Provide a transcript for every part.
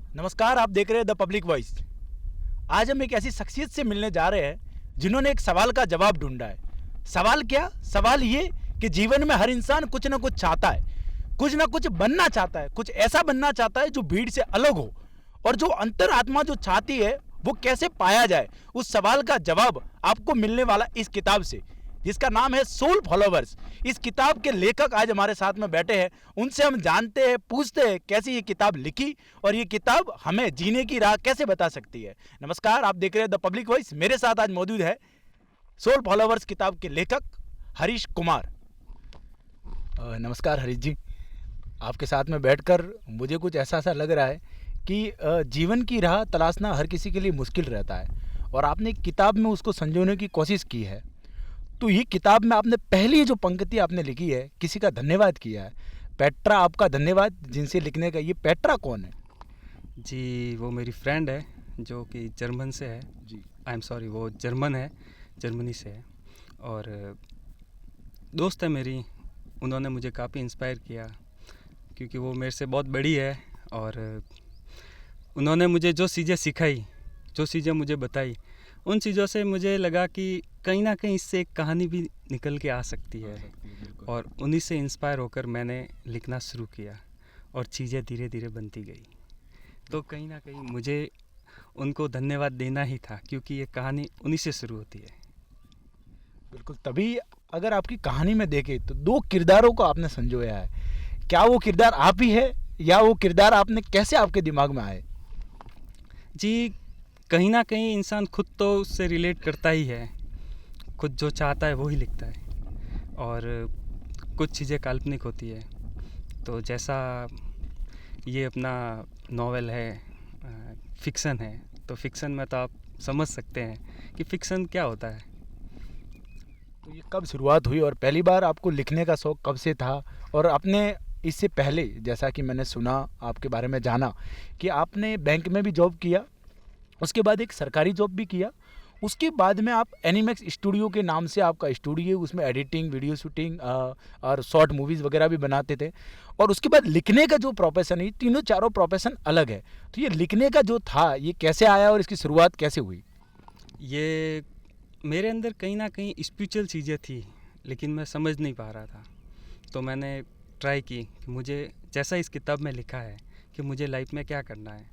नमस्कार, आप देख रहे हैं द पब्लिक वॉइस। आज हम एक ऐसी शख्सियत से मिलने जा रहे हैं जिन्होंने एक सवाल का जवाब ढूंढा है। सवाल क्या? सवाल ये कि जीवन में हर इंसान कुछ ना कुछ चाहता है, कुछ ना कुछ बनना चाहता है, कुछ ऐसा बनना चाहता है जो भीड़ से अलग हो। और जो अंतरात्मा जो चाहती है वो कैसे पाया जाए, उस सवाल का जवाब आपको मिलने वाला इस किताब से, जिसका नाम है सोल फॉलोवर्स। इस किताब के लेखक आज हमारे साथ में बैठे हैं, उनसे हम जानते हैं, पूछते हैं कैसे ये किताब लिखी और ये किताब हमें जीने की राह कैसे बता सकती है। नमस्कार, आप देख रहे हैं द पब्लिक वॉइस। मेरे साथ आज मौजूद है सोल फॉलोवर्स किताब के लेखक हरीश कुमार। नमस्कार हरीश जी, आपके साथ में बैठकर मुझे कुछ ऐसा सा लग रहा है कि जीवन की राह तलाशना हर किसी के लिए मुश्किल रहता है, और आपने एक किताब में उसको संजोने की कोशिश की है। तो ये किताब में आपने पहली जो पंक्ति आपने लिखी है, किसी का धन्यवाद किया है। पेट्रा, आपका धन्यवाद जिनसे लिखने का। ये पेट्रा कौन है? जी, वो मेरी फ्रेंड है जो कि जर्मन से है। जी। आई एम सॉरी, वो जर्मन है, जर्मनी से है और दोस्त है मेरी। उन्होंने मुझे काफ़ी इंस्पायर किया क्योंकि वो मेरे से बहुत बड़ी है और उन्होंने मुझे जो चीज़ें सिखाई, जो चीज़ें मुझे बताई, उन चीज़ों से मुझे लगा कि कहीं ना कहीं इससे एक कहानी भी निकल के आ सकती है। और उन्हीं से इंस्पायर होकर मैंने लिखना शुरू किया और चीज़ें धीरे धीरे बनती गई। तो कहीं ना कहीं मुझे उनको धन्यवाद देना ही था क्योंकि ये कहानी उन्हीं से शुरू होती है। बिल्कुल। तभी अगर आपकी कहानी में देखें तो दो किरदारों को आपने संजोया है। क्या वो किरदार आप ही है या वो किरदार आपने कैसे आपके दिमाग में आए? जी, कहीं ना कहीं इंसान खुद तो उससे रिलेट करता ही है, खुद जो चाहता है वो ही लिखता है और कुछ चीज़ें काल्पनिक होती है। तो जैसा ये अपना नॉवेल है, फिक्सन है, तो फिक्सन में तो आप समझ सकते हैं कि फिक्सन क्या होता है। तो ये कब शुरुआत हुई और पहली बार आपको लिखने का शौक कब से था? और आपने इससे पहले, जैसा कि मैंने सुना, आपके बारे में जाना कि आपने बैंक में भी जॉब किया, उसके बाद एक सरकारी जॉब भी किया, उसके बाद में आप एनिमैक्स स्टूडियो के नाम से आपका स्टूडियो, उसमें एडिटिंग, वीडियो शूटिंग और शॉर्ट मूवीज़ वगैरह भी बनाते थे, और उसके बाद लिखने का जो प्रोफेशन है, ये तीनों चारों प्रोफेशन अलग है। तो ये लिखने का जो था, ये कैसे आया और इसकी शुरुआत कैसे हुई? ये मेरे अंदर कहीं ना कहीं स्पिरिचुअल चीज़ें थी लेकिन मैं समझ नहीं पा रहा था। तो मैंने ट्राई की कि मुझे जैसा इस किताब में लिखा है कि मुझे लाइफ में क्या करना है।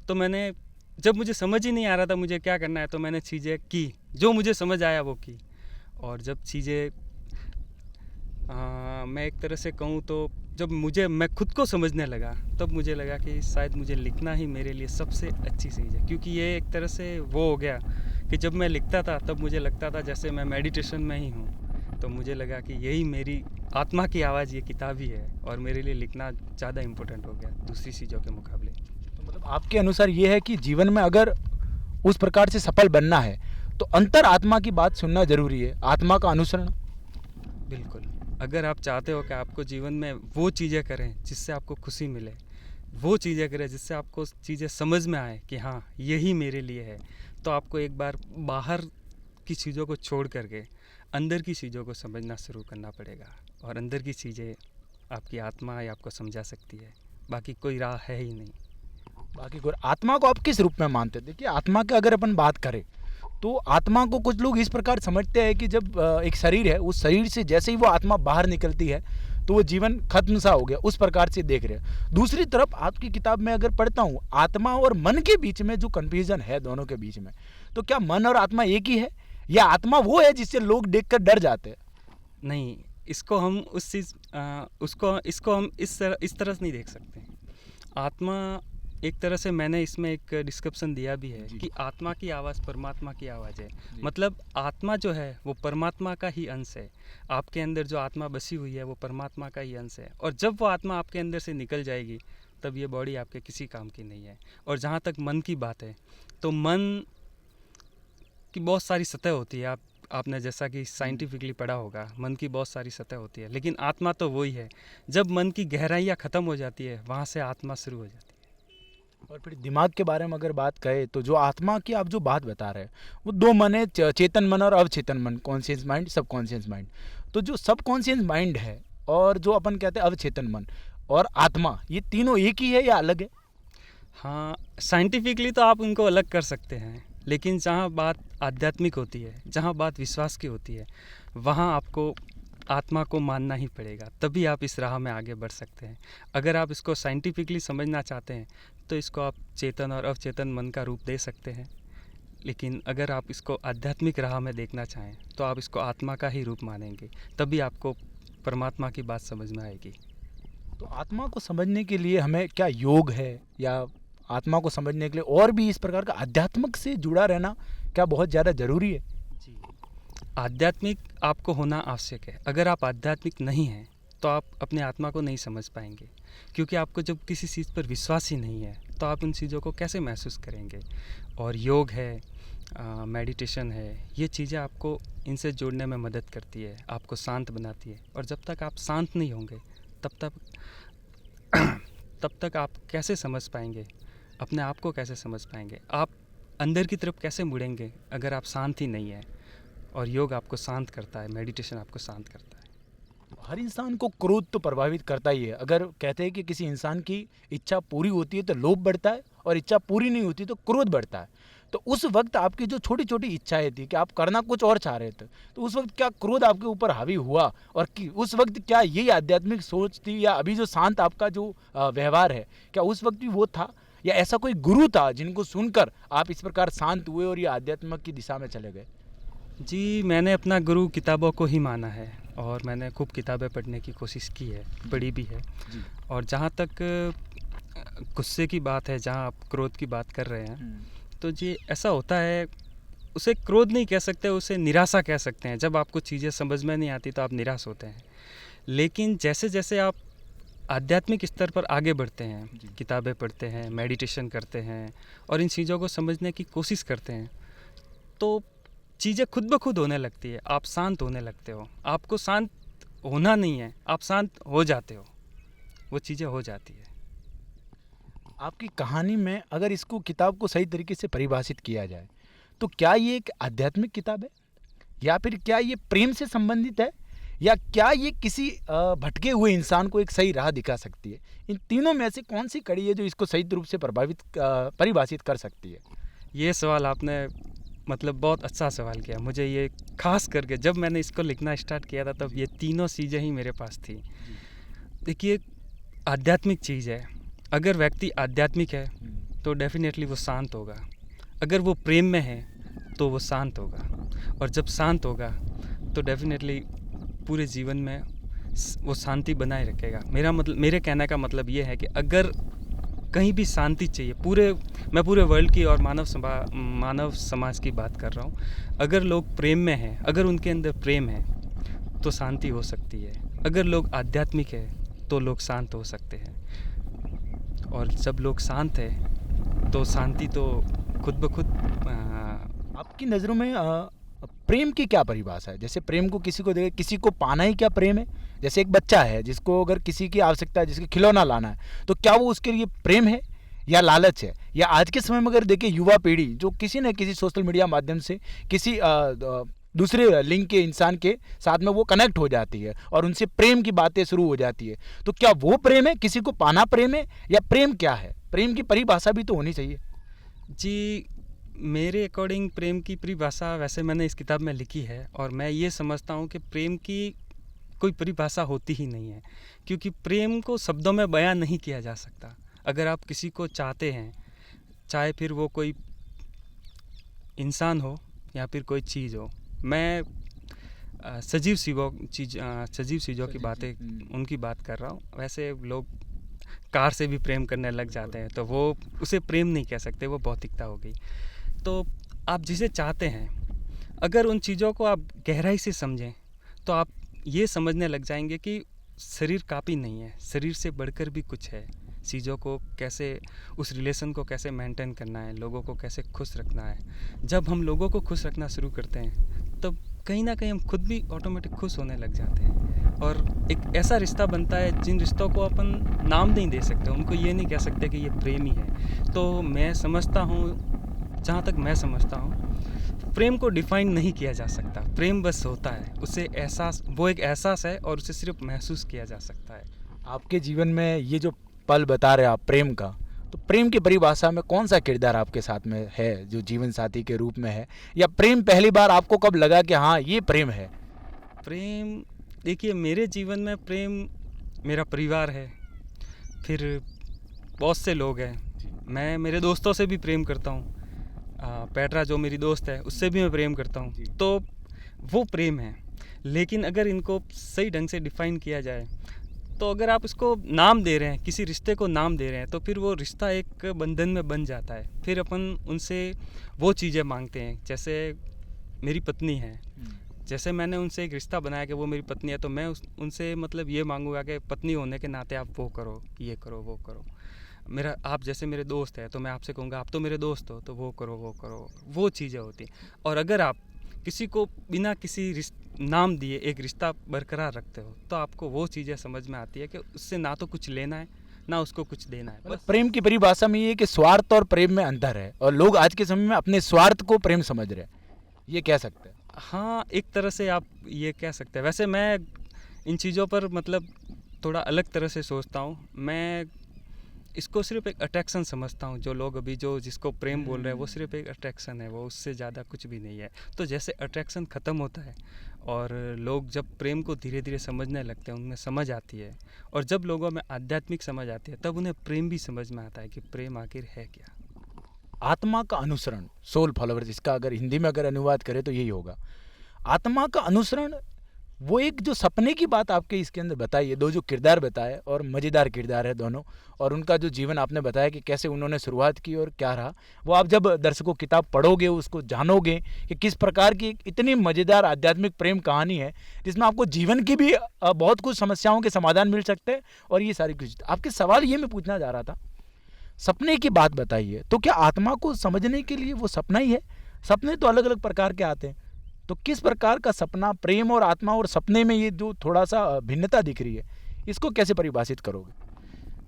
तो मैंने, जब मुझे समझ ही नहीं आ रहा था मुझे क्या करना है, तो मैंने चीज़ें की, जो मुझे समझ आया वो की। और जब चीज़ें मैं एक तरह से कहूँ तो जब मैं खुद को समझने लगा, तब मुझे लगा कि शायद मुझे लिखना ही मेरे लिए सबसे अच्छी चीज़ है। क्योंकि ये एक तरह से वो हो गया कि जब मैं लिखता था तब मुझे लगता था जैसे मैं मेडिटेशन में ही हूँ। तो मुझे लगा कि यही मेरी आत्मा की आवाज़ ये किताब ही है और मेरे लिए लिखना ज़्यादा इम्पोर्टेंट हो गया दूसरी चीज़ों के मुकाबले। तो मतलब आपके अनुसार ये है कि जीवन में अगर उस प्रकार से सफल बनना है तो अंतर आत्मा की बात सुनना जरूरी है, आत्मा का अनुसरण। बिल्कुल। अगर आप चाहते हो कि आपको जीवन में वो चीज़ें करें जिससे आपको खुशी मिले, वो चीज़ें करें जिससे आपको चीज़ें समझ में आए कि हाँ यही मेरे लिए है, तो आपको एक बार बाहर की चीज़ों को छोड़ करके अंदर की चीज़ों को समझना शुरू करना पड़ेगा। और अंदर की चीज़ें आपकी आत्मा ही आपको समझा सकती है, बाकी कोई राह है ही नहीं। बाकी कोई आत्मा को आप किस रूप में मानते हैं? देखिए, आत्मा की अगर अपन बात करें तो आत्मा को कुछ लोग इस प्रकार समझते हैं कि जब एक शरीर है, उस शरीर से जैसे ही वो आत्मा बाहर निकलती है तो वो जीवन खत्म सा हो गया, उस प्रकार से देख रहे हैं। दूसरी तरफ आपकी किताब में अगर पढ़ता हूँ, आत्मा और मन के बीच में जो कन्फ्यूजन है दोनों के बीच में, तो क्या मन और आत्मा एक ही है या आत्मा वो है जिससे लोग देखकर डर जाते हैं? नहीं, इसको हम उस चीज़ उसको इसको हम इस तरह से नहीं देख सकते। आत्मा एक तरह से, मैंने इसमें एक डिस्क्रिप्शन दिया भी है कि आत्मा की आवाज़ परमात्मा की आवाज़ है। मतलब आत्मा जो है वो परमात्मा का ही अंश है। आपके अंदर जो आत्मा बसी हुई है वो परमात्मा का ही अंश है, और जब वो आत्मा आपके अंदर से निकल जाएगी तब ये बॉडी आपके किसी काम की नहीं है। और जहाँ तक मन की बात है, तो मन की बहुत सारी सतह होती है। आपने जैसा कि साइंटिफिकली पढ़ा होगा, मन की बहुत सारी सतह होती है, लेकिन आत्मा तो वही है। जब मन की गहराइयाँ ख़त्म हो जाती है, वहाँ से आत्मा शुरू हो जाती है। और फिर दिमाग के बारे में अगर बात करें तो जो आत्मा की आप जो बात बता रहे हैं, वो दो मन है, चेतन मन और अवचेतन मन, कॉन्शियस माइंड, सब कॉन्शियस माइंड। तो जो सब कॉन्शियस माइंड है और जो अपन कहते हैं अवचेतन मन और आत्मा, ये तीनों एक ही है या अलग है? हाँ, साइंटिफिकली तो आप उनको अलग कर सकते हैं, लेकिन जहाँ बात आध्यात्मिक होती है, जहाँ बात विश्वास की होती है, वहाँ आपको आत्मा को मानना ही पड़ेगा, तभी आप इस राह में आगे बढ़ सकते हैं। अगर आप इसको साइंटिफिकली समझना चाहते हैं तो इसको आप चेतन और अवचेतन मन का रूप दे सकते हैं, लेकिन अगर आप इसको आध्यात्मिक राह में देखना चाहें तो आप इसको आत्मा का ही रूप मानेंगे, तभी आपको परमात्मा की बात समझ में आएगी। तो आत्मा को समझने के लिए हमें क्या योग है, या आत्मा को समझने के लिए और भी इस प्रकार का आध्यात्मिक से जुड़ा रहना क्या बहुत ज़्यादा ज़रूरी है? जी, आध्यात्मिक आपको होना आवश्यक है। अगर आप आध्यात्मिक नहीं हैं तो आप अपने आत्मा को नहीं समझ पाएंगे, क्योंकि आपको जब किसी चीज़ पर विश्वास ही नहीं है तो आप उन चीज़ों को कैसे महसूस करेंगे। और योग है, मेडिटेशन है, ये चीज़ें आपको इनसे जोड़ने में मदद करती है, आपको शांत बनाती है। और जब तक आप शांत नहीं होंगे तब तक आप कैसे समझ पाएंगे, अपने आप को कैसे समझ पाएंगे, आप अंदर की तरफ कैसे मुड़ेंगे अगर आप शांत ही नहीं है। और योग आपको शांत करता है, मेडिटेशन आपको शांत करता है। हर इंसान को क्रोध तो प्रभावित करता ही है। अगर कहते हैं कि किसी इंसान की इच्छा पूरी होती है तो लोभ बढ़ता है, और इच्छा पूरी नहीं होती तो क्रोध बढ़ता है। तो उस वक्त आपकी जो छोटी छोटी इच्छाएं थी कि आप करना कुछ और चाह रहे थे, तो उस वक्त क्या क्रोध आपके ऊपर हावी हुआ? और उस वक्त क्या यही आध्यात्मिक सोच थी, या अभी जो शांत आपका जो व्यवहार है, क्या उस वक्त भी वो था, या ऐसा कोई गुरु था जिनको सुनकर आप इस प्रकार शांत हुए और ये आध्यात्मिक की दिशा में चले गए? जी, मैंने अपना गुरु किताबों को ही माना है, और मैंने खूब किताबें पढ़ने की कोशिश की है, पढ़ी भी है। जी। और जहाँ तक गुस्से की बात है, जहाँ आप क्रोध की बात कर रहे हैं, तो जी ऐसा होता है, उसे क्रोध नहीं कह सकते, उसे निराशा कह सकते हैं। जब आपको चीज़ें समझ में नहीं आती तो आप निराश होते हैं। लेकिन जैसे जैसे आप आध्यात्मिक स्तर पर आगे बढ़ते हैं, किताबें पढ़ते हैं, मेडिटेशन करते हैं और इन चीज़ों को समझने की कोशिश करते हैं, तो चीज़ें खुद ब खुद होने लगती है। आप शांत होने लगते हो। आपको शांत होना नहीं है, आप शांत हो जाते हो, वो चीज़ें हो जाती है। आपकी कहानी में अगर इसको किताब को सही तरीके से परिभाषित किया जाए तो क्या ये एक आध्यात्मिक किताब है, या फिर क्या ये प्रेम से संबंधित है, या क्या ये किसी भटके हुए इंसान को एक सही राह दिखा सकती है? इन तीनों में से कौन सी कड़ी है जो इसको सही रूप से परिभाषित कर सकती है? ये सवाल आपने मतलब बहुत अच्छा सवाल किया। मुझे ये खास करके जब मैंने इसको लिखना स्टार्ट किया था तब ये तीनों चीज़ें ही मेरे पास थी। देखिए, आध्यात्मिक चीज़ है। अगर व्यक्ति आध्यात्मिक है तो डेफिनेटली वो शांत होगा। अगर वो प्रेम में है तो वो शांत होगा, और जब शांत होगा तो डेफिनेटली पूरे जीवन में वो शांति बनाए रखेगा। मेरे कहने का मतलब ये है कि अगर कहीं भी शांति चाहिए, मैं पूरे वर्ल्ड की और मानव समाज की बात कर रहा हूँ। अगर लोग प्रेम में हैं, अगर उनके अंदर प्रेम है तो शांति हो सकती है। अगर लोग आध्यात्मिक है तो लोग शांत हो सकते हैं, और जब लोग शांत है तो शांति तो खुद ब खुद। आपकी नज़रों में प्रेम की क्या परिभाषा है? जैसे प्रेम को किसी को दे, किसी को पाना ही क्या प्रेम है? जैसे एक बच्चा है जिसको अगर किसी की आवश्यकता है, जिसके खिलौना लाना है, तो क्या वो उसके लिए प्रेम है या लालच है? या आज के समय में अगर देखें युवा पीढ़ी जो किसी न किसी सोशल मीडिया माध्यम से किसी दूसरे लिंग के इंसान के साथ में वो कनेक्ट हो जाती है और उनसे प्रेम की बातें शुरू हो जाती है, तो क्या वो प्रेम है? किसी को पाना प्रेम है, या प्रेम क्या है? प्रेम की परिभाषा भी तो होनी चाहिए। जी, मेरे अकॉर्डिंग प्रेम की परिभाषा वैसे मैंने इस किताब में लिखी है, और मैं ये समझता हूँ कि प्रेम की कोई परिभाषा होती ही नहीं है, क्योंकि प्रेम को शब्दों में बयां नहीं किया जा सकता। अगर आप किसी को चाहते हैं, चाहे फिर वो कोई इंसान हो या फिर कोई चीज़ हो, मैं सजीव चीज़ों की बातें उनकी बात कर रहा हूँ। वैसे लोग कार से भी प्रेम करने लग जाते हैं, तो वो उसे प्रेम नहीं कह सकते, वो भौतिकता हो गई। तो आप जिसे चाहते हैं, अगर उन चीज़ों को आप गहराई से समझें तो आप ये समझने लग जाएंगे कि शरीर काफ़ी नहीं है, शरीर से बढ़कर भी कुछ है। चीज़ों को कैसे, उस रिलेशन को कैसे मेंटेन करना है, लोगों को कैसे खुश रखना है। जब हम लोगों को खुश रखना शुरू करते हैं तब कहीं ना कहीं हम खुद भी ऑटोमेटिक खुश होने लग जाते हैं, और एक ऐसा रिश्ता बनता है जिन रिश्तों को अपन नाम नहीं दे सकते, उनको ये नहीं कह सकते कि ये प्रेम ही है। तो मैं समझता हूँ, जहाँ तक मैं समझता हूँ, प्रेम को डिफाइन नहीं किया जा सकता। प्रेम बस होता है, उसे एहसास, वो एक एहसास है और उसे सिर्फ महसूस किया जा सकता है। आपके जीवन में ये जो पल बता रहे आप प्रेम का, तो प्रेम की परिभाषा में कौन सा किरदार आपके साथ में है जो जीवन साथी के रूप में है, या प्रेम पहली बार आपको कब लगा कि हाँ ये प्रेम है? प्रेम, देखिए मेरे जीवन में प्रेम मेरा परिवार है, फिर बहुत से लोग हैं। मैं मेरे दोस्तों से भी प्रेम करता हूँ। पेट्रा जो मेरी दोस्त है उससे भी मैं प्रेम करता हूँ, तो वो प्रेम है। लेकिन अगर इनको सही ढंग से डिफाइन किया जाए, तो अगर आप इसको नाम दे रहे हैं, किसी रिश्ते को नाम दे रहे हैं, तो फिर वो रिश्ता एक बंधन में बन जाता है। फिर अपन उनसे वो चीज़ें मांगते हैं, जैसे मेरी पत्नी है, जैसे मैंने उनसे एक रिश्ता बनाया कि वो मेरी पत्नी है, तो मैं उनसे मतलब ये मांगूंगा कि पत्नी होने के नाते आप वो करो, ये करो, वो करो। मेरा, आप जैसे मेरे दोस्त है तो मैं आपसे कहूँगा आप तो मेरे दोस्त हो, तो वो करो, वो करो, वो चीज़ें होती हैं। और अगर आप किसी को बिना किसी नाम दिए एक रिश्ता बरकरार रखते हो, तो आपको वो चीज़ें समझ में आती है कि उससे ना तो कुछ लेना है ना उसको कुछ देना है। मतलब प्रेम की परिभाषा में ये है कि स्वार्थ और प्रेम में अंतर है, और लोग आज के समय में अपने स्वार्थ को प्रेम समझ रहे हैं, ये कह सकते हैं। हाँ, एक तरह से आप ये कह सकते हैं। वैसे मैं इन चीज़ों पर मतलब थोड़ा अलग तरह से सोचता हूँ। मैं इसको सिर्फ एक अट्रैक्शन समझता हूँ। जो लोग अभी जो जिसको प्रेम बोल रहे हैं वो सिर्फ एक अट्रैक्शन है, वो उससे ज़्यादा कुछ भी नहीं है। तो जैसे अट्रैक्शन ख़त्म होता है और लोग जब प्रेम को धीरे धीरे समझने लगते हैं, उनमें समझ आती है, और जब लोगों में आध्यात्मिक समझ आती है, तब उन्हें प्रेम भी समझ में आता है कि प्रेम आखिर है क्या। आत्मा का अनुसरण, सोल फॉलोवर्स, इसका अगर हिंदी में अगर अनुवाद करें तो यही होगा। आत्मा का अनुसरण, वो एक जो सपने की बात आपके इसके अंदर बताई है, दो जो किरदार बताए और मज़ेदार किरदार है दोनों, और उनका जो जीवन आपने बताया कि कैसे उन्होंने शुरुआत की और क्या रहा, वो आप जब दर्शकों किताब पढ़ोगे उसको जानोगे कि किस प्रकार की इतनी मज़ेदार आध्यात्मिक प्रेम कहानी है जिसमें आपको जीवन की भी बहुत कुछ समस्याओं के समाधान मिल सकते हैं। और ये सारी कुछ आपके सवाल ये मैं पूछना चाह रहा था, सपने की बात बताइए, तो क्या आत्मा को समझने के लिए वो सपना ही है? सपने तो अलग अलग प्रकार के आते हैं, तो किस प्रकार का सपना, प्रेम और आत्मा और सपने में ये जो थोड़ा सा भिन्नता दिख रही है, इसको कैसे परिभाषित करोगे?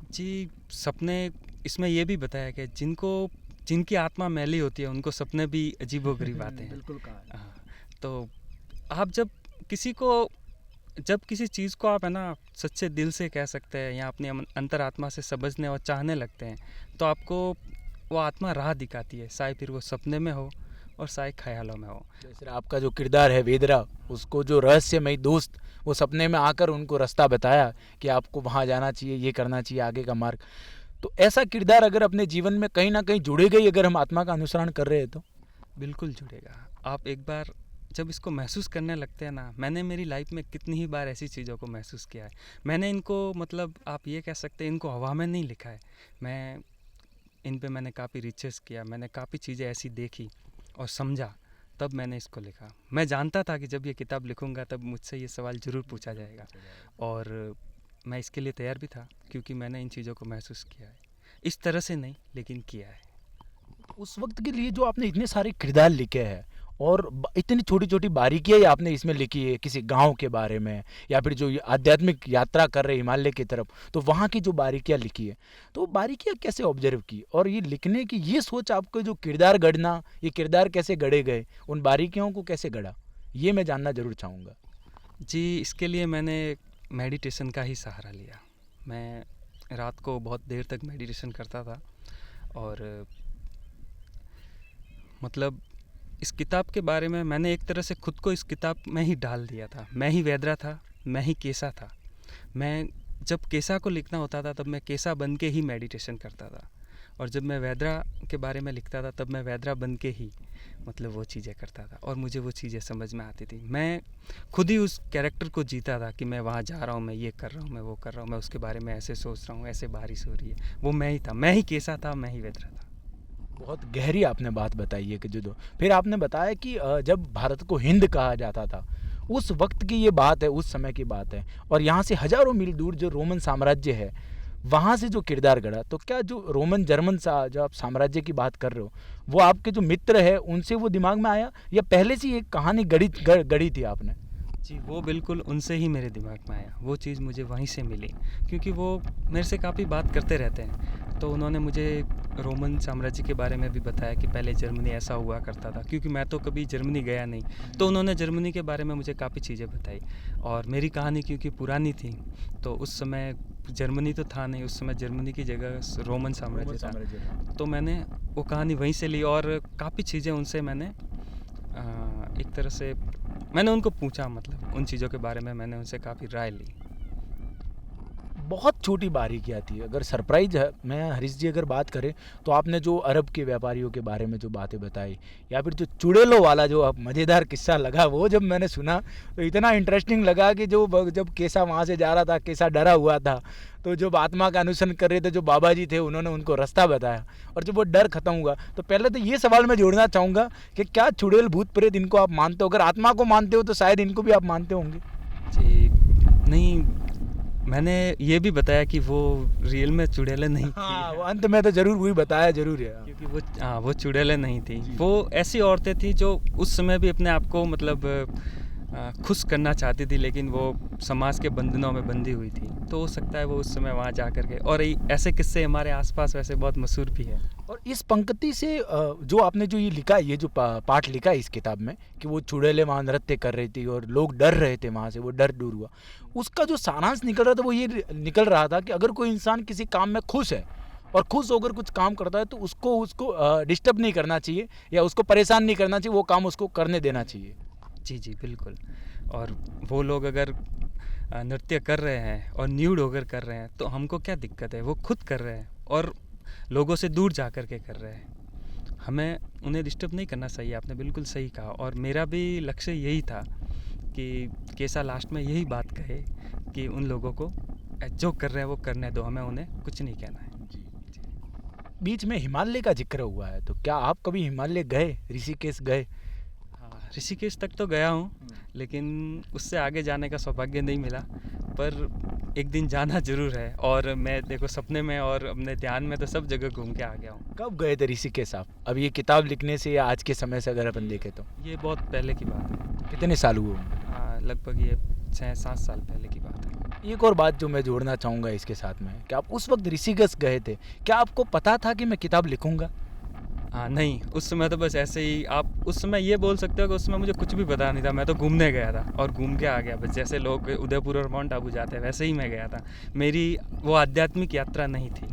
जी, सपने, इसमें ये भी बताया कि जिनकी आत्मा मैली होती है उनको सपने भी अजीबोगरीब आते हैं। बिल्कुल कहा। हाँ, तो आप जब किसी चीज़ को आप है ना सच्चे दिल से कह सकते हैं या अपनी अंतरात्मा से समझने और चाहने लगते हैं, तो आपको वो आत्मा राह दिखाती है, चाहे फिर वो सपने में हो और शायद ख्यालों में हो। जैसे आपका जो किरदार है वेदरा, उसको जो रहस्यमयी दोस्त वो सपने में आकर उनको रास्ता बताया कि आपको वहाँ जाना चाहिए, ये करना चाहिए, आगे का मार्ग। तो ऐसा किरदार अगर अपने जीवन में कहीं ना कहीं जुड़ेगा ही, अगर हम आत्मा का अनुसरण कर रहे हैं तो। बिल्कुल जुड़ेगा। आप एक बार जब इसको महसूस करने लगते हैं ना, मैंने मेरी लाइफ में कितनी ही बार ऐसी चीज़ों को महसूस किया है। मैंने इनको मतलब आप ये कह सकते हैं इनको हवा में नहीं लिखा है, मैं इन पे मैंने काफ़ी रिसर्च किया, मैंने काफ़ी चीज़ें ऐसी देखी और समझा, तब मैंने इसको लिखा। मैं जानता था कि जब ये किताब लिखूंगा तब मुझसे ये सवाल ज़रूर पूछा जाएगा, और मैं इसके लिए तैयार भी था क्योंकि मैंने इन चीज़ों को महसूस किया है। इस तरह से नहीं, लेकिन किया है। उस वक्त के लिए जो आपने इतने सारे किरदार लिखे हैं और इतनी छोटी छोटी बारीकियाँ आपने इसमें लिखी है, किसी गांव के बारे में या फिर जो ये आध्यात्मिक यात्रा कर रहे हिमालय की तरफ, तो वहाँ की जो बारीकियाँ लिखी है, तो बारीकियाँ कैसे ऑब्जर्व की, और ये लिखने की ये सोच आपको जो किरदार गढ़ना, ये किरदार कैसे गढ़े गए, उन बारीकियों को कैसे गढ़ा, ये मैं जानना ज़रूर चाहूँगा। जी, इसके लिए मैंने मेडिटेशन का ही सहारा लिया। मैं रात को बहुत देर तक मेडिटेशन करता था, और मतलब इस किताब के बारे में मैंने एक तरह से खुद को इस किताब में ही डाल दिया था। मैं ही वेदरा था, मैं ही केसा था। मैं जब केसा को लिखना होता था तब मैं केसा बन के ही मेडिटेशन करता था, और जब मैं वेदरा के बारे में लिखता था तब मैं वेदरा बन के ही मतलब वो चीज़ें करता था, और मुझे वो चीज़ें समझ में आती थी। मैं खुद ही उस कैरेक्टर को जीता था कि मैं वहाँ जा रहा हूँ, मैं ये कर रहा हूँ, मैं वो कर रहा हूँ, मैं उसके बारे में ऐसे सोच रहा हूँ, ऐसे बारिश हो रही है। वो मैं ही था, मैं ही केसा था, मैं ही वेदरा था। बहुत गहरी आपने बात बताई है कि जो फिर आपने बताया कि जब भारत को हिंद कहा जाता था, उस वक्त की ये बात है, उस समय की बात है, और यहाँ से हजारों मील दूर जो रोमन साम्राज्य है, वहाँ से जो किरदार गढ़ा, तो क्या जो रोमन जर्मन जो आप साम्राज्य की बात कर रहे हो, वो आपके जो मित्र है उनसे वो दिमाग में आया, या पहले से एक कहानी गढ़ी थी आपने? जी, वो बिल्कुल उनसे ही मेरे दिमाग में आया। वो चीज़ मुझे वहीं से मिली, क्योंकि वो मेरे से काफ़ी बात करते रहते हैं, तो उन्होंने मुझे रोमन साम्राज्य के बारे में भी बताया कि पहले जर्मनी ऐसा हुआ करता था, क्योंकि मैं तो कभी जर्मनी गया नहीं, तो उन्होंने जर्मनी के बारे में मुझे काफ़ी चीज़ें बताई। और मेरी कहानी क्योंकि पुरानी थी, तो उस समय जर्मनी तो था नहीं, उस समय जर्मनी की जगह रोमन साम्राज्य था। तो मैंने वो कहानी वहीं से ली और काफ़ी चीज़ें उनसे मैंने एक तरह से मैंने उनको पूछा, मतलब उन चीज़ों के बारे में मैंने उनसे काफ़ी राय ली। बहुत छोटी बारीकी आती है। अगर सरप्राइज है, मैं हरीश जी अगर बात करें तो आपने जो अरब के व्यापारियों के बारे में जो बातें बताई, या फिर जो चुड़ैलों वाला जो अब मज़ेदार किस्सा लगा, वो जब मैंने सुना तो इतना इंटरेस्टिंग लगा कि जब केसा वहाँ से जा रहा था, केसा डरा हुआ था, तो जब आत्मा का अनुसरण कर रहे थे जो बाबा जी थे, उन्होंने उनको रास्ता बताया और जब वो डर खत्म हुआ। तो पहले तो ये सवाल मैं जोड़ना चाहूँगा कि क्या चुड़ैल भूत प्रेत इनको आप मानते हो? अगर आत्मा को मानते हो तो शायद इनको भी आप मानते होंगे। जी नहीं, मैंने ये भी बताया कि वो रियल में चुड़ैलें नहीं हाँ, थी। वो अंत में तो जरूर वही बताया जरूर है। क्योंकि वो चुड़ैलें नहीं थी, वो ऐसी औरतें थी जो उस समय भी अपने आप को मतलब खुश करना चाहती थी, लेकिन वो समाज के बंधनों में बंधी हुई थी। तो हो सकता है वो उस समय वहाँ जा कर के, और ऐसे किस्से हमारे आसपास वैसे बहुत मशहूर भी है। और इस पंक्ति से जो आपने जो ये लिखा, ये जो पाठ लिखा है इस किताब में कि वो चुड़ैलें वहाँ नृत्य कर रही थी और लोग डर रहे थे, वहाँ से वो डर दूर हुआ, उसका जो सारांश निकल रहा था वो ये निकल रहा था कि अगर कोई इंसान किसी काम में खुश है और खुश होकर कुछ काम करता है तो उसको उसको डिस्टर्ब नहीं करना चाहिए या उसको परेशान नहीं करना चाहिए, वो काम उसको करने देना चाहिए। जी जी बिल्कुल। और वो लोग अगर नृत्य कर रहे हैं और न्यूड होकर कर रहे हैं तो हमको क्या दिक्कत है? वो खुद कर रहे हैं और लोगों से दूर जा कर के कर रहे हैं, हमें उन्हें डिस्टर्ब नहीं करना चाहिए। आपने बिल्कुल सही कहा, और मेरा भी लक्ष्य यही था कि कैसा लास्ट में यही बात कहे कि उन लोगों को जो कर रहे हैं वो करने दो, हमें उन्हें कुछ नहीं कहना है। बीच में हिमालय का जिक्र हुआ है, तो क्या आप कभी हिमालय गए, ऋषिकेश गए? हाँ, ऋषिकेश तक तो गया हूँ, लेकिन उससे आगे जाने का सौभाग्य नहीं मिला, पर एक दिन जाना जरूर है। और मैं देखो सपने में और अपने ध्यान में तो सब जगह घूम के आ गया हूँ। कब गए थे ऋषिकेश आप? अब ये किताब लिखने से या आज के समय से अगर अपन देखें तो ये बहुत पहले की बात है। कितने साल हुए होंगे? हाँ, लगभग ये 6-7 साल पहले की बात है। एक और बात जो मैं जोड़ना चाहूँगा इसके साथ में, कि आप उस वक्त ऋषिकेश गए थे, क्या आपको पता था कि मैं किताब लिखूंगा? हाँ नहीं, उस समय तो बस ऐसे ही, आप उस समय ये बोल सकते हो कि उस समय मुझे कुछ भी पता नहीं था। मैं तो घूमने गया था और घूम के आ गया, बस जैसे लोग उदयपुर और माउंट आबू जाते हैं वैसे ही मैं गया था। मेरी वो आध्यात्मिक यात्रा नहीं थी।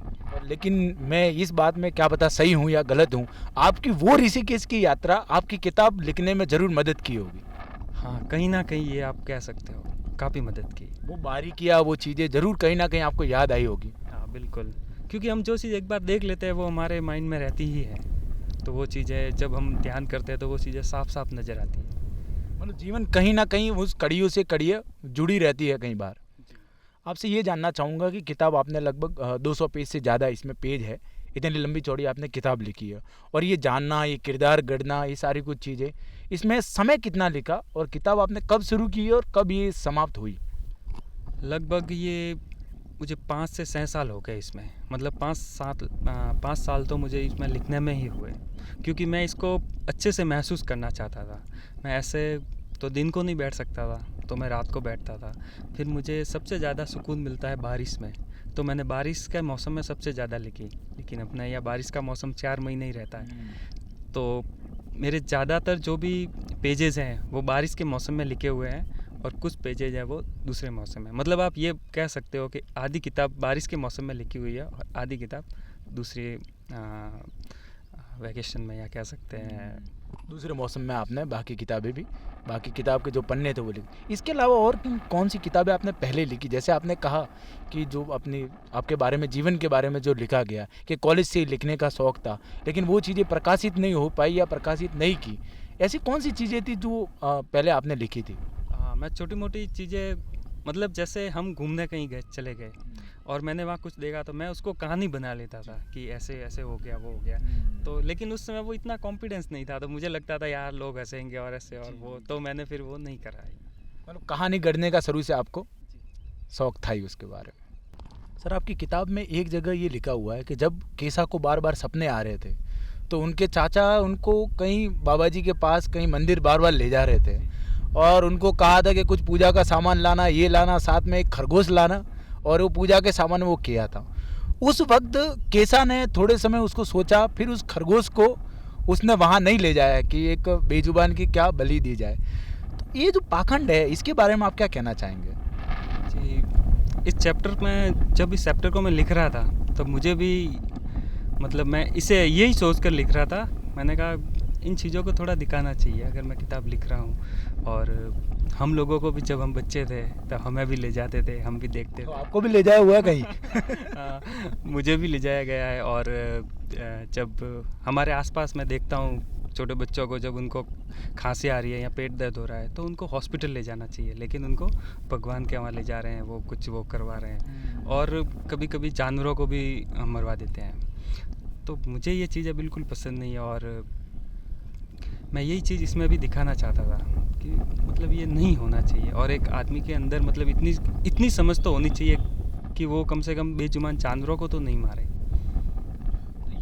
लेकिन मैं इस बात में क्या पता सही हूँ या गलत हूँ, आपकी वो ऋषिकेश की यात्रा आपकी किताब लिखने में ज़रूर मदद की होगी। हाँ, कहीं ना कहीं ये आप कह सकते हो, काफ़ी मदद की। वो बारीकियाँ, वो चीज़ें ज़रूर कहीं ना कहीं आपको याद आई होगी। हाँ बिल्कुल, क्योंकि हम जो चीज़ एक बार देख लेते हैं वो हमारे माइंड में रहती ही है, तो वो चीज़ें जब हम ध्यान करते हैं तो वो चीज़ें साफ साफ नज़र आती हैं। मतलब जीवन कहीं ना कहीं उस कड़ियों से कड़ियाँ जुड़ी रहती है कई बार। आपसे ये जानना चाहूँगा कि किताब आपने लगभग 200 पेज से ज़्यादा इसमें पेज है, इतनी लंबी चौड़ी आपने किताब लिखी है, और ये जानना, ये किरदार गढ़ना, ये सारी कुछ चीज़ें, इसमें समय कितना लिखा और किताब आपने कब शुरू की और कब ये समाप्त हुई? लगभग ये मुझे 5 से 6 साल हो गए इसमें, मतलब 5 साल तो मुझे इसमें लिखने में ही हुए, क्योंकि मैं इसको अच्छे से महसूस करना चाहता था। मैं ऐसे तो दिन को नहीं बैठ सकता था, तो मैं रात को बैठता था। फिर मुझे सबसे ज़्यादा सुकून मिलता है बारिश में, तो मैंने बारिश के मौसम में सबसे ज़्यादा लिखी। लेकिन अपने यहाँ बारिश का मौसम 4 महीने ही रहता है, तो मेरे ज़्यादातर जो भी पेजेज़ हैं वो बारिश के मौसम में लिखे हुए हैं और कुछ पेजेज हैं वो दूसरे मौसम में। मतलब आप ये कह सकते हो कि आधी किताब बारिश के मौसम में लिखी हुई है और आधी किताब दूसरे वैकेशन में, या कह सकते हैं दूसरे मौसम में आपने बाकी किताबें भी, बाकी किताब के जो पन्ने थे वो लिखे। इसके अलावा और कौन सी किताबें आपने पहले लिखी? जैसे आपने कहा कि जो अपनी आपके बारे में, जीवन के बारे में जो लिखा गया कि कॉलेज से लिखने का शौक़ था, लेकिन वो चीज़ें प्रकाशित नहीं हो पाई या प्रकाशित नहीं की, ऐसी कौन सी चीज़ें थी जो पहले आपने लिखी थी? हाँ, मैं छोटी मोटी चीज़ें, मतलब जैसे हम घूमने कहीं गए, चले गए और मैंने वहाँ कुछ देखा तो मैं उसको कहानी बना लेता था कि ऐसे ऐसे हो गया, वो हो गया। तो लेकिन उस समय वो इतना कॉन्फिडेंस नहीं था, तो मुझे लगता था यार लोग हंसेंगे और ऐसे और वो, तो मैंने फिर वो नहीं करा। मतलब कहानी गढ़ने का शुरू से आपको शौक़ था ही उसके बारे में। सर, आपकी किताब में एक जगह ये लिखा हुआ है कि जब केसा को बार बार सपने आ रहे थे तो उनके चाचा उनको कहीं बाबा जी के पास, कहीं मंदिर बार बार ले जा रहे थे और उनको कहा था कि कुछ पूजा का सामान लाना, ये लाना, साथ में एक खरगोश लाना, और वो पूजा के सामान वो किया था। उस वक्त केसा ने थोड़े समय उसको सोचा, फिर उस खरगोश को उसने वहाँ नहीं ले जाया कि एक बेजुबान की क्या बलि दी जाए। तो ये जो पाखंड है, इसके बारे में आप क्या कहना चाहेंगे? जी, इस चैप्टर में, जब इस चैप्टर को मैं लिख रहा था तब मुझे भी मतलब मैं इसे यही सोच कर लिख रहा था। मैंने कहा इन चीज़ों को थोड़ा दिखाना चाहिए अगर मैं किताब लिख रहा हूँ। और हम लोगों को भी जब हम बच्चे थे तब हमें भी ले जाते थे, हम भी देखते तो थे। आपको भी ले जाया हुआ है कहीं? मुझे भी ले जाया गया है। और जब हमारे आसपास मैं देखता हूँ छोटे बच्चों को, जब उनको खांसी आ रही है या पेट दर्द हो रहा है तो उनको हॉस्पिटल ले जाना चाहिए, लेकिन उनको भगवान के वहाँ ले जा रहे हैं, वो कुछ वो करवा रहे हैं। और कभी कभी जानवरों को भी मरवा देते हैं। तो मुझे ये चीज़ें बिल्कुल पसंद नहीं है। और मैं यही चीज़ इसमें भी दिखाना चाहता था कि मतलब ये नहीं होना चाहिए। और एक आदमी के अंदर मतलब इतनी समझ तो होनी चाहिए कि वो कम से कम बेजुबान जानवरों को तो नहीं मारे।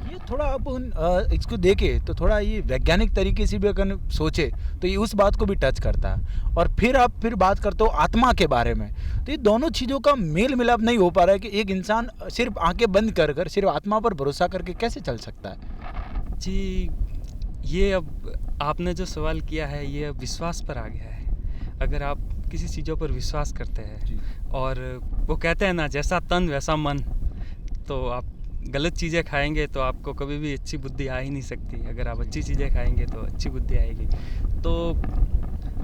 ये थोड़ा आप इसको देखे तो थोड़ा ये वैज्ञानिक तरीके से भी अगर सोचे तो ये उस बात को भी टच करता है। और फिर आप बात करते हो आत्मा के बारे में, तो ये दोनों चीज़ों का मेल मिलाप नहीं हो पा रहा है कि एक इंसान सिर्फ आंखें बंद कर सिर्फ आत्मा पर भरोसा करके कैसे चल सकता है? जी, ये अब आपने जो सवाल किया है ये अब विश्वास पर आ गया है। अगर आप किसी चीज़ों पर विश्वास करते हैं और वो कहते हैं ना, जैसा तन वैसा मन, तो आप गलत चीज़ें खाएंगे तो आपको कभी भी अच्छी बुद्धि आ ही नहीं सकती। अगर आप अच्छी चीज़ें खाएंगे तो अच्छी बुद्धि आएगी। तो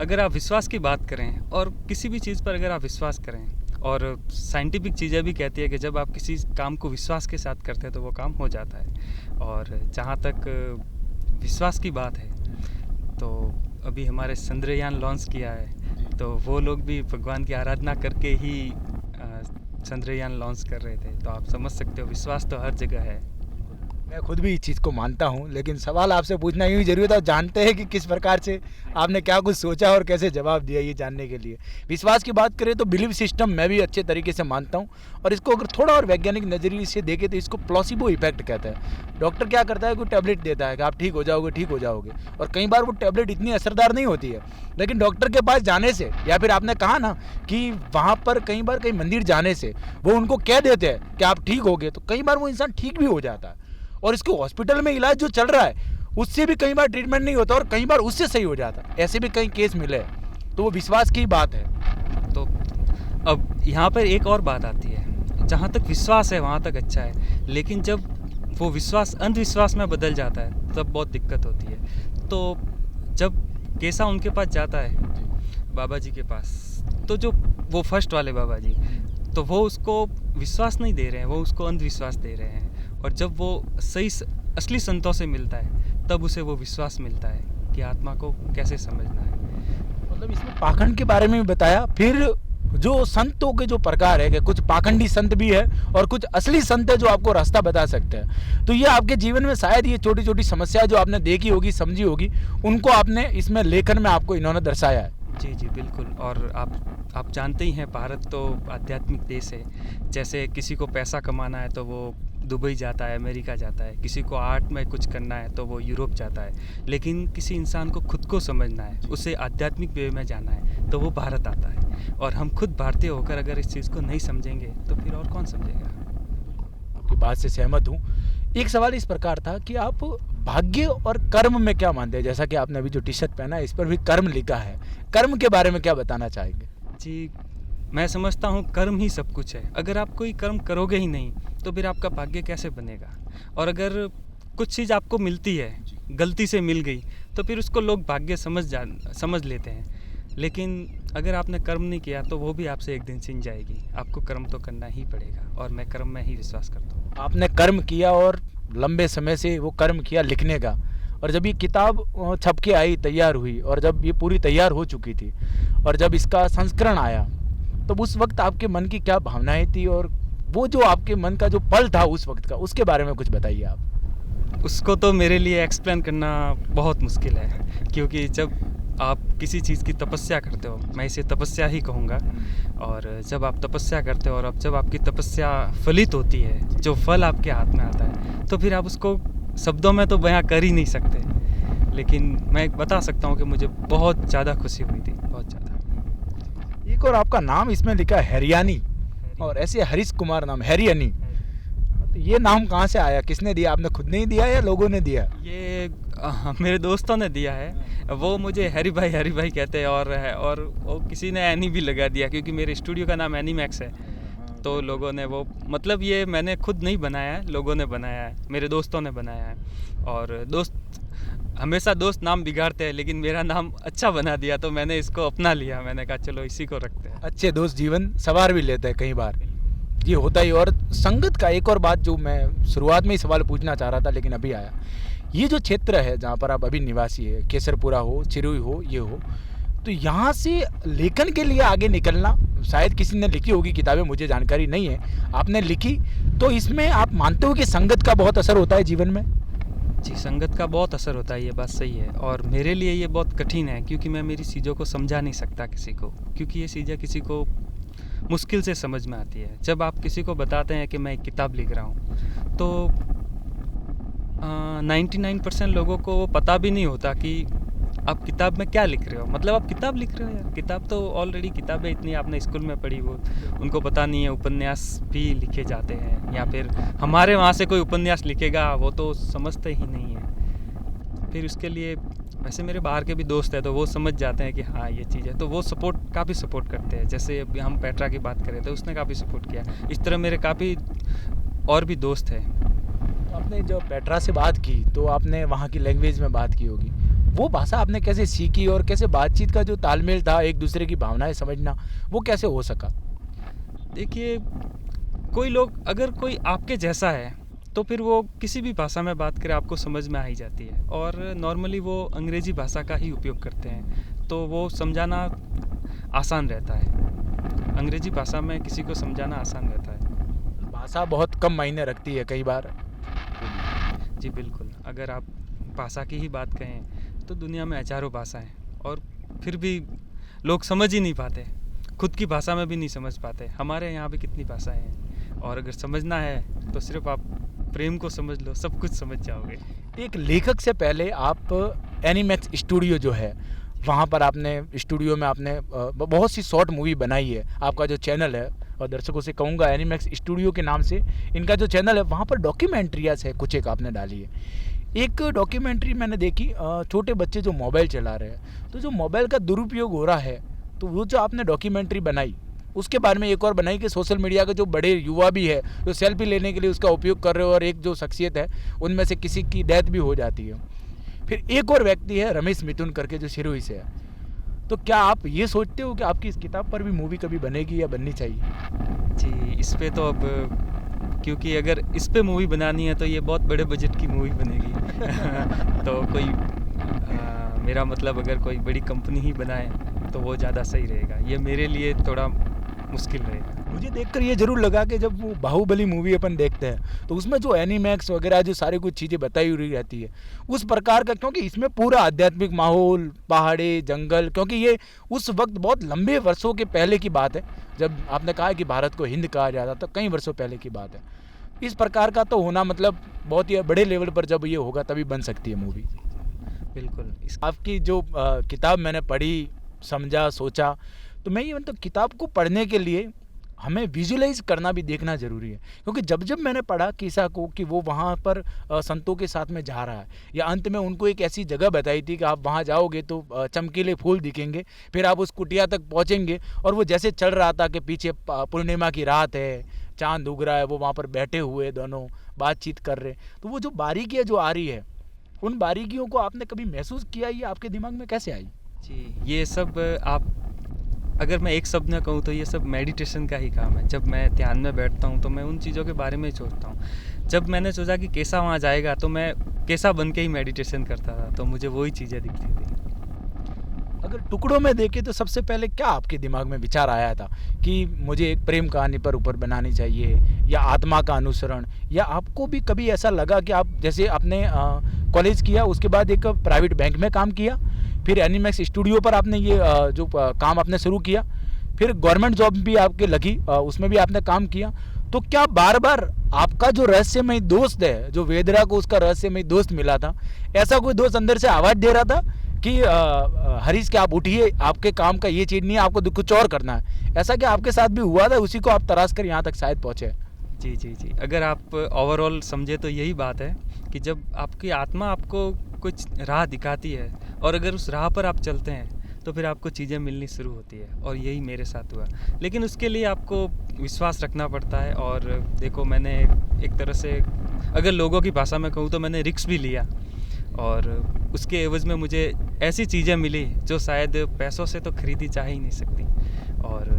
अगर आप विश्वास की बात करें और किसी भी चीज़ पर अगर आप विश्वास करें, और साइंटिफिक चीज़ें भी कहती है कि जब आप किसी काम को विश्वास के साथ करते हैं तो वो काम हो जाता है। और जहाँ तक विश्वास की बात है तो अभी हमारे चंद्रयान लॉन्च किया है, तो वो लोग भी भगवान की आराधना करके ही चंद्रयान लॉन्च कर रहे थे। तो आप समझ सकते हो विश्वास तो हर जगह है। मैं खुद भी इस चीज़ को मानता हूँ, लेकिन सवाल आपसे पूछना यूँ जरूरी था, जानते हैं कि किस प्रकार से आपने क्या कुछ सोचा और कैसे जवाब दिया, ये जानने के लिए। विश्वास की बात करें तो बिलीव सिस्टम मैं भी अच्छे तरीके से मानता हूँ, और इसको अगर थोड़ा और वैज्ञानिक नज़रिए से देखें तो इसको प्लेसिबो इफेक्ट कहते हैं। डॉक्टर क्या करता है, कोई टैबलेट देता है कि आप ठीक हो जाओगे ठीक हो जाओगे, और कई बार वो टैबलेट इतनी असरदार नहीं होती है, लेकिन डॉक्टर के पास जाने से, या फिर आपने कहा ना कि वहाँ पर कई बार कई मंदिर जाने से वो उनको कह देते हैं कि आप ठीक होगे, तो कई बार वो इंसान ठीक भी हो जाता है। और इसको हॉस्पिटल में इलाज जो चल रहा है उससे भी कई बार ट्रीटमेंट नहीं होता और कई बार उससे सही हो जाता है। ऐसे भी कई केस मिले, तो वो विश्वास की बात है। तो अब यहाँ पर एक और बात आती है, जहाँ तक विश्वास है वहाँ तक अच्छा है, लेकिन जब वो विश्वास अंधविश्वास में बदल जाता है तब बहुत दिक्कत होती है। तो जब केसा उनके पास जाता है बाबा जी के पास, तो जो वो फर्स्ट वाले बाबा जी, तो वो उसको विश्वास नहीं दे रहे हैं, वो उसको अंधविश्वास दे रहे हैं। और जब वो सही असली संतों से मिलता है तब उसे वो विश्वास मिलता है कि आत्मा को कैसे समझना है। मतलब इसमें पाखंड के बारे में भी बताया। फिर जो संतों के जो प्रकार है कि कुछ पाखंडी संत भी है और कुछ असली संत है जो आपको रास्ता बता सकते हैं। तो ये आपके जीवन में शायद ये छोटी छोटी समस्याएं जो आपने देखी होगी, समझी होगी, उनको आपने इसमें लेखन में आपको इन्होंने दर्शाया है। जी जी बिल्कुल। और आप जानते ही हैं भारत तो आध्यात्मिक देश है। जैसे किसी को पैसा कमाना है तो वो दुबई जाता है, अमेरिका जाता है, किसी को आर्ट में कुछ करना है तो वो यूरोप जाता है, लेकिन किसी इंसान को खुद को समझना है, उसे आध्यात्मिक वे में जाना है तो वो भारत आता है। और हम खुद भारतीय होकर अगर इस चीज़ को नहीं समझेंगे तो फिर और कौन समझेगा। आपकी बात से सहमत हूँ। एक सवाल इस प्रकार था कि आप भाग्य और कर्म में क्या मानते हैं? जैसा कि आपने अभी जो टी शर्ट पहना है इस पर भी कर्म लिखा है, कर्म के बारे में क्या बताना चाहेंगे? जी, मैं समझता हूँ कर्म ही सब कुछ है। अगर आप कोई कर्म करोगे ही नहीं तो फिर आपका भाग्य कैसे बनेगा। और अगर कुछ चीज़ आपको मिलती है, गलती से मिल गई, तो फिर उसको लोग भाग्य समझ लेते हैं। लेकिन अगर आपने कर्म नहीं किया तो वो भी आपसे एक दिन छिन जाएगी। आपको कर्म तो करना ही पड़ेगा, और मैं कर्म में ही विश्वास करता हूँ। आपने कर्म किया और लंबे समय से वो कर्म किया लिखने का, और जब ये किताब छप के आई, तैयार हुई, और जब ये पूरी तैयार हो चुकी थी और जब इसका संस्करण आया, तो उस वक्त आपके मन की क्या भावनाएं थी, और वो जो आपके मन का जो पल था उस वक्त का, उसके बारे में कुछ बताइए आप। उसको तो मेरे लिए एक्सप्लेन करना बहुत मुश्किल है, क्योंकि जब आप किसी चीज़ की तपस्या करते हो, मैं इसे तपस्या ही कहूँगा, और जब आप तपस्या करते हो और अब जब आपकी तपस्या फलित होती है, जो फल आपके हाथ में आता है, तो फिर आप उसको शब्दों में तो बयां कर ही नहीं सकते। लेकिन मैं बता सकता हूँ कि मुझे बहुत ज़्यादा खुशी हुई थी, बहुत ज़्यादा। एक और आपका नाम इसमें लिखा है हरियाणी, और ऐसे हरीश कुमार नाम, हरियाणी। तो ये नाम कहाँ से आया, किसने दिया, आपने खुद ने ही दिया या लोगों ने दिया? ये मेरे दोस्तों ने दिया है। वो मुझे हैरी भाई कहते हैं, और वो किसी ने एनी भी लगा दिया, क्योंकि मेरे स्टूडियो का नाम एनीमैक्स है। तो लोगों ने वो, मतलब ये मैंने खुद नहीं बनाया है, लोगों ने बनाया है, मेरे दोस्तों ने बनाया है। और हमेशा दोस्त नाम बिगाड़ते हैं, लेकिन मेरा नाम अच्छा बना दिया तो मैंने इसको अपना लिया। मैंने कहा चलो इसी को रखते हैं। अच्छे दोस्त जीवन सवार भी लेते हैं कई बार, ये होता ही। और संगत का एक और बात जो मैं शुरुआत में ही सवाल पूछना चाह रहा था लेकिन अभी आया, ये जो क्षेत्र है जहाँ पर आप अभी निवासी है, केसरपुरा हो, चिरुई हो, ये हो, तो यहाँ से लेखन के लिए आगे निकलना, शायद किसी ने लिखी होगी किताबें, मुझे जानकारी नहीं है, आपने लिखी, तो इसमें आप मानते हो कि संगत का बहुत असर होता है जीवन में? जी, संगत का बहुत असर होता है, ये बात सही है। और मेरे लिए ये बहुत कठिन है, क्योंकि मैं मेरी चीज़ों को समझा नहीं सकता किसी को, क्योंकि ये चीज़ें किसी को मुश्किल से समझ में आती है। जब आप किसी को बताते हैं कि मैं एक किताब लिख रहा हूँ, तो 99% लोगों को वो पता भी नहीं होता कि आप किताब में क्या लिख रहे हो। मतलब आप किताब लिख रहे हो यार, किताब तो ऑलरेडी किताबें इतनी आपने स्कूल में पढ़ी, वो उनको पता नहीं है। उपन्यास भी लिखे जाते हैं, या फिर हमारे वहाँ से कोई उपन्यास लिखेगा वो तो समझते ही नहीं है। फिर उसके लिए वैसे मेरे बाहर के भी दोस्त हैं, तो वो समझ जाते हैं कि हाँ ये चीज़ है, तो वो काफ़ी सपोर्ट करते हैं। जैसे अभी हम पेट्रा की बात करें तो उसने काफ़ी सपोर्ट किया। इस तरह मेरे काफ़ी और भी दोस्त हैं। आपने जो पेट्रा से बात की तो आपने वहाँ की लैंग्वेज में बात की होगी, वो भाषा आपने कैसे सीखी और कैसे बातचीत का जो तालमेल था, एक दूसरे की भावनाएं समझना, वो कैसे हो सका? देखिए, अगर कोई आपके जैसा है तो फिर वो किसी भी भाषा में बात करे आपको समझ में आ ही जाती है। और नॉर्मली वो अंग्रेज़ी भाषा का ही उपयोग करते हैं, तो वो समझाना आसान रहता है। अंग्रेज़ी भाषा में किसी को समझाना आसान रहता है। भाषा बहुत कम मायने रखती है कई बार। जी बिल्कुल, अगर आप भाषा की ही बात कहें तो दुनिया में हज़ारों भाषा हैं, और फिर भी लोग समझ ही नहीं पाते, खुद की भाषा में भी नहीं समझ पाते। हमारे यहाँ भी कितनी भाषाएं हैं, और अगर समझना है तो सिर्फ आप प्रेम को समझ लो, सब कुछ समझ जाओगे। एक लेखक से पहले आप एनीमैक्स स्टूडियो जो है, वहाँ पर आपने स्टूडियो में आपने बहुत सी शॉर्ट मूवी बनाई है। आपका जो चैनल है, और दर्शकों से कहूँगा एनीमैक्स स्टूडियो के नाम से इनका जो चैनल है, वहाँ पर डॉक्यूमेंट्रियाज है कुछ एक आपने डाली है। एक डॉक्यूमेंट्री मैंने देखी, छोटे बच्चे जो मोबाइल चला रहे हैं, तो जो मोबाइल का दुरुपयोग हो रहा है, तो वो जो आपने डॉक्यूमेंट्री बनाई, उसके बारे में एक और बनाई कि सोशल मीडिया के जो बड़े युवा भी है, जो सेल्फी लेने के लिए उसका उपयोग कर रहे हो, और एक जो शख्सियत है उनमें से किसी की डेथ भी हो जाती है। फिर एक और व्यक्ति है रमेश मिथुन करके, जो सिरोही से है। तो क्या आप ये सोचते हो कि आपकी इस किताब पर भी मूवी कभी बनेगी या बननी चाहिए? जी, इस पे तो अब, क्योंकि अगर इस पे मूवी बनानी है तो ये बहुत बड़े बजट की मूवी बनेगी। तो मेरा मतलब अगर कोई बड़ी कंपनी ही बनाए तो वो ज़्यादा सही रहेगा। ये मेरे लिए थोड़ा मुश्किल रहेगा। मुझे देखकर ये जरूर लगा कि जब वो बाहुबली मूवी अपन देखते हैं तो उसमें जो एनीमैक्स वगैरह जो सारी कुछ चीज़ें बताई हुई रहती है उस प्रकार का, क्योंकि इसमें पूरा आध्यात्मिक माहौल, पहाड़े, जंगल, क्योंकि ये उस वक्त बहुत लंबे वर्षों के पहले की बात है, जब आपने कहा कि भारत को हिंद कहा जाता था, कई वर्षों पहले की बात है। इस प्रकार का तो होना मतलब बहुत ही बड़े लेवल पर जब ये होगा तभी बन सकती है मूवी। बिल्कुल। आपकी जो किताब मैंने पढ़ी, समझा, सोचा, तो मैं ये मतलब किताब को पढ़ने के लिए हमें विजुअलाइज करना भी देखना ज़रूरी है। क्योंकि जब जब मैंने पढ़ा किसा को कि वो वहाँ पर संतों के साथ में जा रहा है, या अंत में उनको एक ऐसी जगह बताई थी कि आप वहाँ जाओगे तो चमकीले फूल दिखेंगे, फिर आप उस कुटिया तक पहुँचेंगे, और वो जैसे चल रहा था कि पीछे पूर्णिमा की रात है, चाँद उग रहा है, वो वहाँ पर बैठे हुए दोनों बातचीत कर रहे, तो वो जो बारीकियाँ जो आ रही है, उन बारीकियों को आपने कभी महसूस किया, ये आपके दिमाग में कैसे आई? जी, ये सब अगर मैं एक शब्द में कहूँ तो ये सब मेडिटेशन का ही काम है। जब मैं ध्यान में बैठता हूँ तो मैं उन चीज़ों के बारे में ही सोचता हूँ। जब मैंने सोचा कि कैसा वहाँ जाएगा तो मैं कैसा बन के ही मेडिटेशन करता था, तो मुझे वही चीज़ें दिखती थी। अगर टुकड़ों में देखें तो सबसे पहले क्या आपके दिमाग में विचार आया था कि मुझे एक प्रेम कहानी पर ऊपर बनानी चाहिए, या आत्मा का अनुसरण, या आपको भी कभी ऐसा लगा कि आप जैसे आपने कॉलेज किया, उसके बाद एक प्राइवेट बैंक में काम किया, फिर एनीमैक्स स्टूडियो पर आपने ये जो काम आपने शुरू किया, फिर गवर्नमेंट जॉब भी आपके लगी, उसमें भी आपने काम किया, तो क्या बार बार आपका जो रहस्यमय दोस्त है, जो वेदरा को उसका रहस्यमय दोस्त मिला था, ऐसा कोई दोस्त अंदर से आवाज़ दे रहा था कि हरीश के आप उठिए, आपके काम का ये चीज़ नहीं है, आपको कुछ और करना है? ऐसा क्या आपके साथ भी हुआ था, उसी को आप तराश कर यहाँ तक शायद पहुँचे? जी जी जी, अगर आप ओवरऑल समझे तो यही बात है कि जब आपकी आत्मा आपको कुछ राह दिखाती है और अगर उस राह पर आप चलते हैं तो फिर आपको चीज़ें मिलनी शुरू होती है, और यही मेरे साथ हुआ। लेकिन उसके लिए आपको विश्वास रखना पड़ता है। और देखो, मैंने एक तरह से अगर लोगों की भाषा में कहूँ तो मैंने रिस्क भी लिया, और उसके एवज में मुझे ऐसी चीज़ें मिली जो शायद पैसों से तो खरीदी जा ही नहीं सकती। और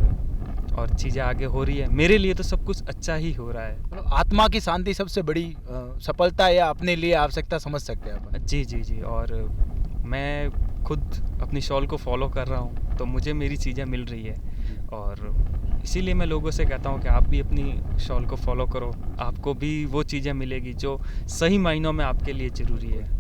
चीज़ें आगे हो रही है, मेरे लिए तो सब कुछ अच्छा ही हो रहा है। मतलब आत्मा की शांति सबसे बड़ी सफलता या अपने लिए आवश्यकता समझ सकते हैं अपन। जी जी जी, और मैं खुद अपनी शॉल को फॉलो कर रहा हूँ तो मुझे मेरी चीज़ें मिल रही है, और इसीलिए मैं लोगों से कहता हूँ कि आप भी अपनी शॉल को फॉलो करो, आपको भी वो चीज़ें मिलेगी जो सही मायनों में आपके लिए ज़रूरी है।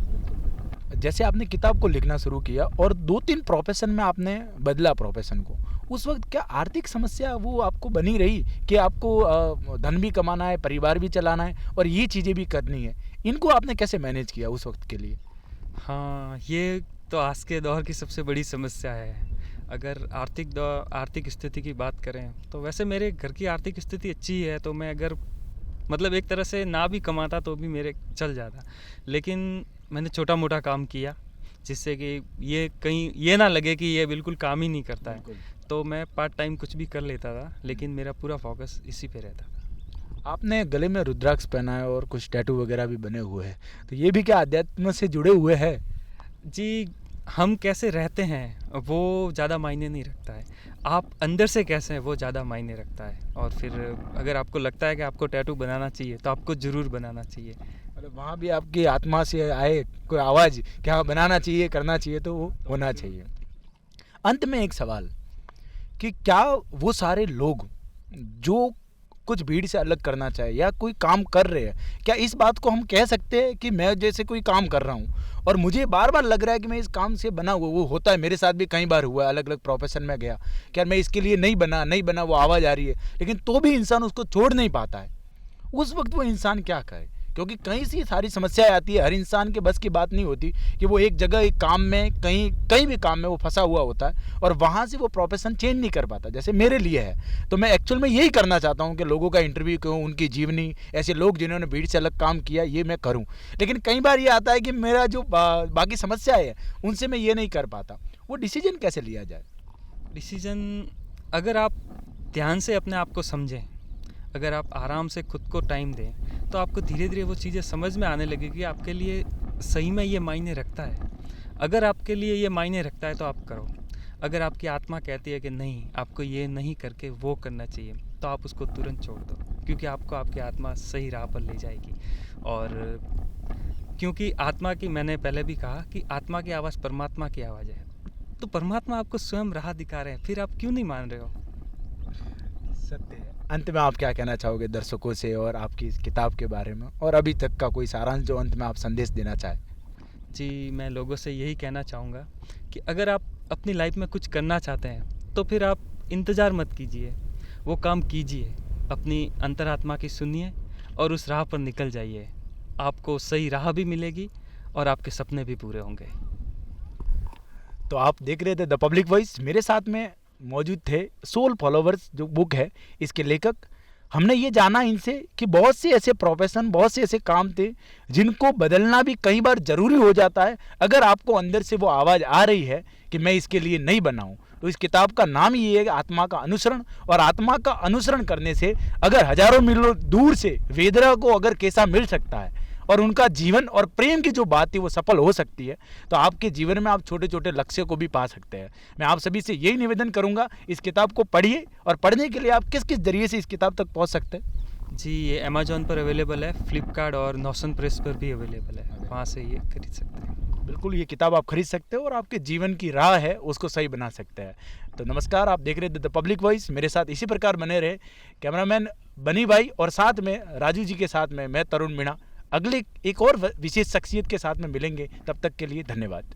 जैसे आपने किताब को लिखना शुरू किया और 2-3 प्रोफेशन में आपने बदला प्रोफेशन को, उस वक्त क्या आर्थिक समस्या वो आपको बनी रही कि आपको धन भी कमाना है, परिवार भी चलाना है और ये चीज़ें भी करनी है, इनको आपने कैसे मैनेज किया उस वक्त के लिए? हाँ, ये तो आज के दौर की सबसे बड़ी समस्या है। अगर आर्थिक स्थिति की बात करें तो वैसे मेरे घर की आर्थिक स्थिति अच्छी है, तो मैं अगर मतलब एक तरह से ना भी कमाता तो भी मेरे चल जाता। लेकिन मैंने छोटा मोटा काम किया जिससे कि ये कहीं ये ना लगे कि ये बिल्कुल काम ही नहीं करता है, तो मैं पार्ट टाइम कुछ भी कर लेता था, लेकिन मेरा पूरा फोकस इसी पे रहता था। आपने गले में रुद्राक्ष पहना है और कुछ टैटू वगैरह भी बने हुए हैं, तो ये भी क्या अध्यात्म से जुड़े हुए हैं? जी, हम कैसे रहते हैं वो ज़्यादा मायने नहीं रखता है, आप अंदर से कैसे हैं वो ज़्यादा मायने रखता है। और फिर अगर आपको लगता है कि आपको टैटू बनाना चाहिए तो आपको ज़रूर बनाना चाहिए। मतलब वहाँ भी आपकी आत्मा से आए कोई आवाज़ कि हाँ बनाना चाहिए, करना चाहिए, तो वो होना चाहिए। अंत में एक सवाल कि क्या वो सारे लोग जो कुछ भीड़ से अलग करना चाहे या कोई काम कर रहे हैं, क्या इस बात को हम कह सकते हैं कि मैं जैसे कोई काम कर रहा हूँ और मुझे बार बार लग रहा है कि मैं इस काम से बना हुआ, वो होता है मेरे साथ भी कई बार हुआ है, अलग अलग प्रोफेशन में गया, क्या मैं इसके लिए नहीं बना, वो आवाज़ आ रही है, लेकिन तो भी इंसान उसको छोड़ नहीं पाता है, उस वक्त वो इंसान क्या करे? क्योंकि कहीं सी सारी समस्याएं आती है, हर इंसान के बस की बात नहीं होती कि वो एक जगह एक काम में कहीं भी काम में वो फंसा हुआ होता है और वहाँ से वो प्रोफेशन चेंज नहीं कर पाता, जैसे मेरे लिए है। तो मैं एक्चुअल में यही करना चाहता हूँ कि लोगों का इंटरव्यू करूँ, उनकी जीवनी, ऐसे लोग जिन्होंने भीड़ से अलग काम किया ये मैं करूँ, लेकिन कई बार ये आता है कि मेरा जो बाकी समस्याएँ हैं उनसे मैं ये नहीं कर पाता। वो डिसीजन कैसे लिया जाए? डिसीजन, अगर आप ध्यान से अपने आप को समझें, अगर आप आराम से खुद को टाइम दें तो आपको धीरे धीरे वो चीज़ें समझ में आने लगेगी आपके लिए सही में ये मायने रखता है। अगर आपके लिए ये मायने रखता है तो आप करो। अगर आपकी आत्मा कहती है कि नहीं, आपको ये नहीं करके वो करना चाहिए, तो आप उसको तुरंत छोड़ दो, क्योंकि आपको आपकी आत्मा सही राह पर ले जाएगी। और क्योंकि आत्मा की, मैंने पहले भी कहा कि आत्मा की आवाज़ परमात्मा की आवाज़ है, तो परमात्मा आपको स्वयं राह दिखा रहे हैं, फिर आप क्यों नहीं मान रहे हो? सत्य है। अंत में आप क्या कहना चाहोगे दर्शकों से और आपकी इस किताब के बारे में, और अभी तक का कोई सारांश जो अंत में आप संदेश देना चाहें? जी, मैं लोगों से यही कहना चाहूँगा कि अगर आप अपनी लाइफ में कुछ करना चाहते हैं तो फिर आप इंतज़ार मत कीजिए, वो काम कीजिए, अपनी अंतरात्मा की सुनिए और उस राह पर निकल जाइए। आपको सही राह भी मिलेगी और आपके सपने भी पूरे होंगे। तो आप देख रहे थे द पब्लिक वॉइस, मेरे साथ में मौजूद थे सोल फॉलोवर्स जो बुक है, इसके लेखक। हमने ये जाना इनसे कि बहुत से ऐसे प्रोफेशन, बहुत से ऐसे काम थे जिनको बदलना भी कई बार ज़रूरी हो जाता है। अगर आपको अंदर से वो आवाज़ आ रही है कि मैं इसके लिए नहीं बना हूँ, तो इस किताब का नाम ये है कि आत्मा का अनुसरण। और आत्मा का अनुसरण करने से अगर हजारों मीलों दूर से वेदरा को अगर कैसा मिल सकता है और उनका जीवन और प्रेम की जो बात थी वो सफल हो सकती है, तो आपके जीवन में आप छोटे छोटे लक्ष्य को भी पा सकते हैं। मैं आप सभी से यही निवेदन करूंगा, इस किताब को पढ़िए। और पढ़ने के लिए आप किस किस जरिए से इस किताब तक पहुंच सकते हैं? जी, ये अमेजोन पर अवेलेबल है, फ्लिपकार्ट और नोशन प्रेस पर भी अवेलेबल है, वहाँ से ये खरीद सकते हैं। बिल्कुल, ये किताब आप खरीद सकते हो और आपके जीवन की राह है उसको सही बना सकते हैं। तो नमस्कार, आप देख रहे थे द पब्लिक वॉइस। मेरे साथ इसी प्रकार बने रहे कैमरामैन बनी भाई और साथ में राजू जी के साथ में मैं तरुण मीणा। अगले एक और विशेष शख्सियत के साथ में मिलेंगे, तब तक के लिए धन्यवाद।